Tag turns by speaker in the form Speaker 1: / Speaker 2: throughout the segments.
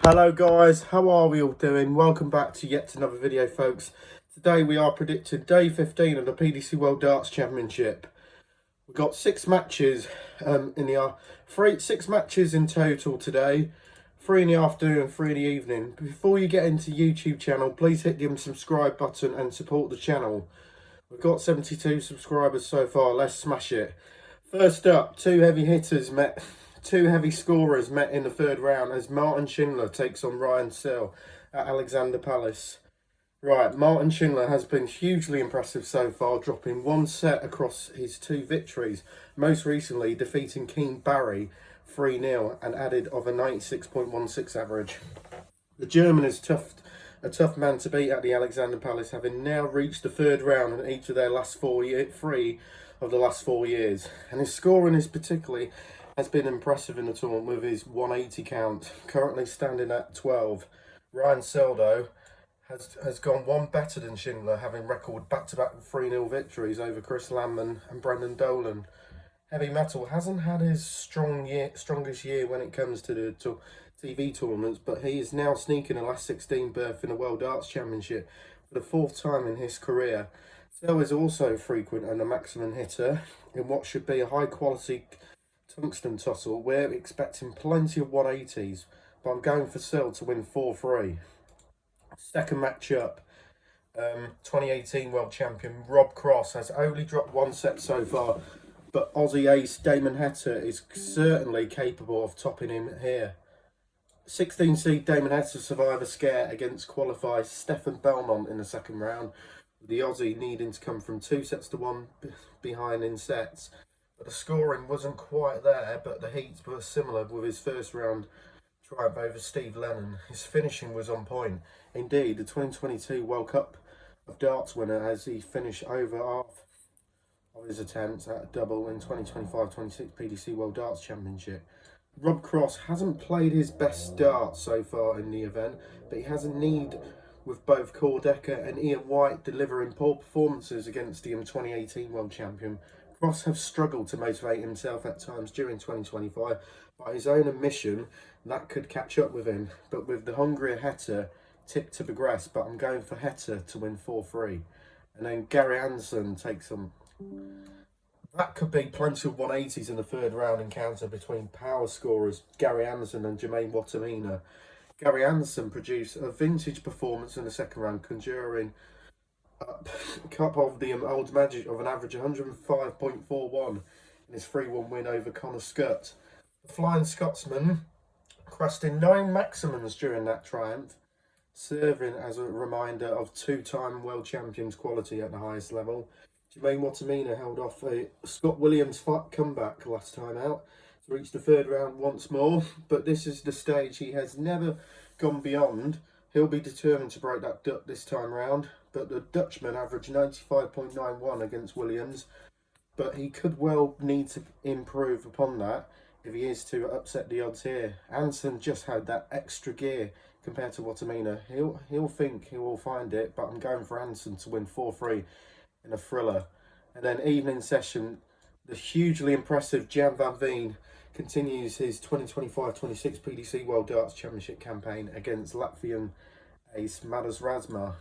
Speaker 1: Hello guys, how are we all doing? Welcome back to yet another video, folks. Today we are predicting day 15 of the PDC World Darts Championship. We've got 6 matches six matches in total today, 3 in the afternoon and 3 in the evening. Before you get into YouTube channel, please hit the subscribe button and support the channel. We've got 72 subscribers so far, let's smash it. First up, two heavy scorers met in the third round as Martin Schindler takes on Searle at Alexander Palace. Right, Martin Schindler has been hugely impressive so far, dropping 1 set across his 2 victories, most recently defeating King Barry 3-0 and added of a 96.16 average. The German is a tough man to beat at the Alexander Palace, having now reached the third round in each of their three of the last 4 years, and his scoring has been impressive in the tournament with his 180 count, currently standing at 12. Searle, though, has gone one better than Schindler, having recorded back-to-back 3-0 victories over Chris Lamman and Brendan Dolan. Heavy Metal hasn't had his strongest year when it comes to the TV tournaments, but he is now sneaking a last 16 berth in the World Darts Championship for the 4th time in his career. Searle is also frequent and a maximum hitter in what should be a high-quality tungsten tussle. We're expecting plenty of 180s, but I'm going for Searle to win 4-3. Second matchup, 2018 World Champion Rob Cross has only dropped 1 set so far, but Aussie ace Damon Heta is certainly capable of topping him here. 16 seed Damon Heta survived a scare against qualifier Stefan Belmont in the second round, with the Aussie needing to come from 2-1 behind in sets. But the scoring wasn't quite there, but the heats were similar with his first round triumph over Steve Lennon. His finishing was on point. Indeed, the 2022 World Cup of Darts winner, as he finished over half of his attempts at a double in 2025-26 PDC World Darts Championship. Rob Cross hasn't played his best darts so far in the event, but he has a need with both Core Decker and Ian White delivering poor performances against the 2018 World Champion. Cross have struggled to motivate himself at times during 2025 by his own admission that could catch up with him, but with the hungrier Heta tipped to progress, but I'm going for Heta to win 4-3. And then Gary Anderson takes on. That could be plenty of 180s in the third round encounter between power scorers Gary Anderson and Jermaine Wattimena. Gary Anderson produced a vintage performance in the second round, conjuring up cup of the old magic of an average 105.41 in his 3-1 win over Connor Scott. The Flying Scotsman crashed in 9 maximums during that triumph, serving as a reminder of 2-time world champions quality at the highest level. Jermaine Wattimena held off a Scott Williams comeback last time out to reach the third round once more, but this is the stage he has never gone beyond. He'll be determined to break that duck this time round, but the Dutchman averaged 95.91 against Williams, but he could well need to improve upon that if he is to upset the odds here. Anderson just had that extra gear compared to Wattimena. He'll think he will find it, but I'm going for Anderson to win 4-3 in a thriller. And then evening session, the hugely impressive Gian van Veen continues his 2025-26 PDC World Darts Championship campaign against Latvian ace Madars Razma.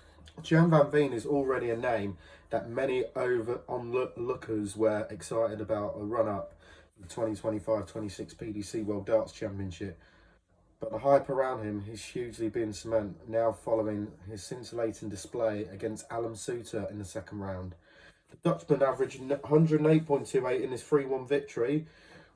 Speaker 1: Gian van Veen is already a name that many onlookers were excited about a run-up for the 2025-26 PDC World Darts Championship. But the hype around him has hugely been cemented now following his scintillating display against Alan Suter in the second round. The Dutchman averaged 108.28 in his 3-1 victory,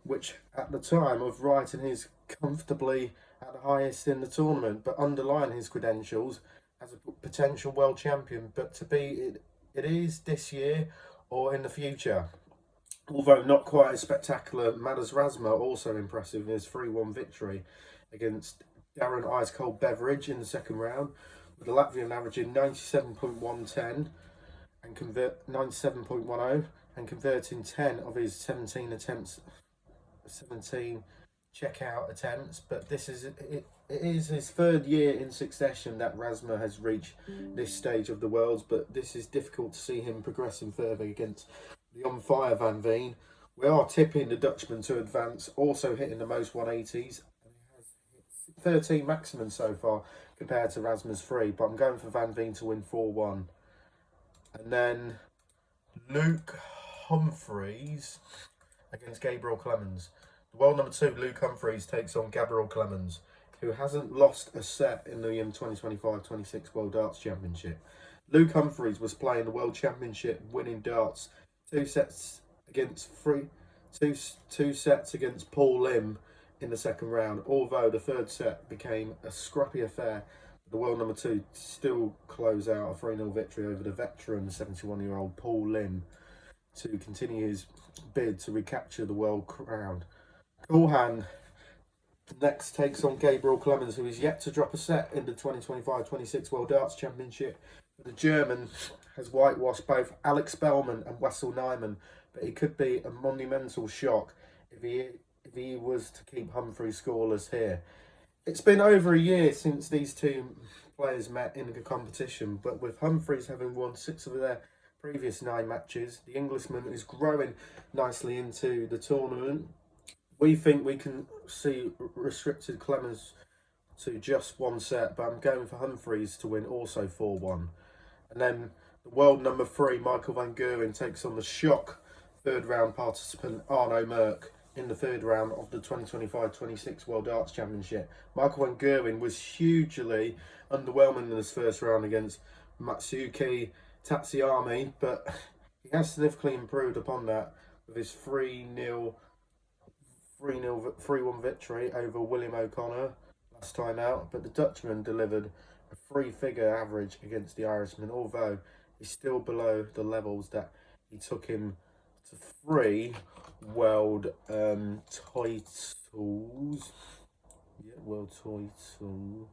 Speaker 1: which at the time of writing is comfortably at the highest in the tournament, but underlying his credentials as a potential world champion, but to be it is this year or in the future. Although not quite as spectacular, Madars Razma also impressive in his 3-1 victory against Darren Ice Cold Beveridge in the second round, with the Latvian averaging 97.110 and 97.10 and converting 10 of his 17 checkout attempts. But it is his 3rd year in succession that Razma has reached this stage of the Worlds, but this is difficult to see him progressing further against the on-fire Van Veen. We are tipping the Dutchman to advance, also hitting the most 180s. 13 maximum so far compared to Razma's 3, but I'm going for Van Veen to win 4-1. And then Luke Humphries against Gabriel Clemens. The world number 2, Luke Humphries, takes on Gabriel Clemens, who hasn't lost a set in the 2025-26 World Darts Championship. Luke Humphries was playing the World Championship, winning darts two sets against Paul Lim in the second round, although the third set became a scrappy affair. The world number 2 still closed out a 3-0 victory over the veteran 71-year-old Paul Lim to continue his bid to recapture the world crown. Coolhan next takes on Gabriel Clemens, who is yet to drop a set in the 2025-26 World Darts Championship. The German has whitewashed both Alex Bellman and Wessel Nyman, but it could be a monumental shock if he was to keep Humphries scoreless here. It's been over a year since these two players met in the competition, but with Humphries having won 6 of their previous 9 matches, the Englishman is growing nicely into the tournament. We think we can see restricted Clemens to just 1 set, but I'm going for Humphries to win also 4-1. And then the world number 3, Michael van Gerwen, takes on the shock 3rd round participant Arno Merk in the 3rd round of the 2025-26 World Darts Championship. Michael van Gerwen was hugely underwhelming in his first round against Matsuki Tatsuyama, but he has significantly improved upon that with his 3-1 victory over William O'Connor last time out. But the Dutchman delivered a 3-figure average against the Irishman, although he's still below the levels that he took him to 3 world titles. Yeah, world title.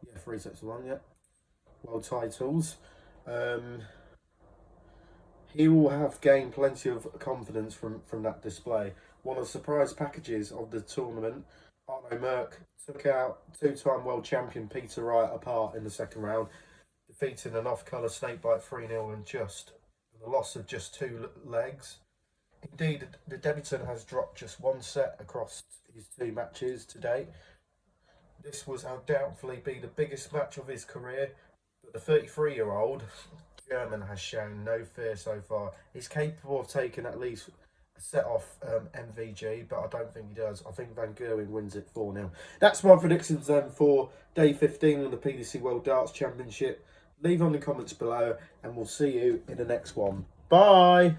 Speaker 1: Yeah, 3 sets to 1, yeah. World titles. He will have gained plenty of confidence from that display. One of the surprise packages of the tournament, Arno Merk took out 2-time world champion Peter Wright apart in the second round, defeating an off-colour snakebite 3-0 and the loss of just 2 legs. Indeed, the debutant has dropped just 1 set across his 2 matches to date. This was undoubtedly be the biggest match of his career, but the 33-year-old German has shown no fear so far. He's capable of taking at least a set off MVG, but I don't think he does. I think Van Gerwen wins it 4-0. That's my predictions then for day 15 of the PDC World Darts Championship. Leave on the comments below and we'll see you in the next one. Bye!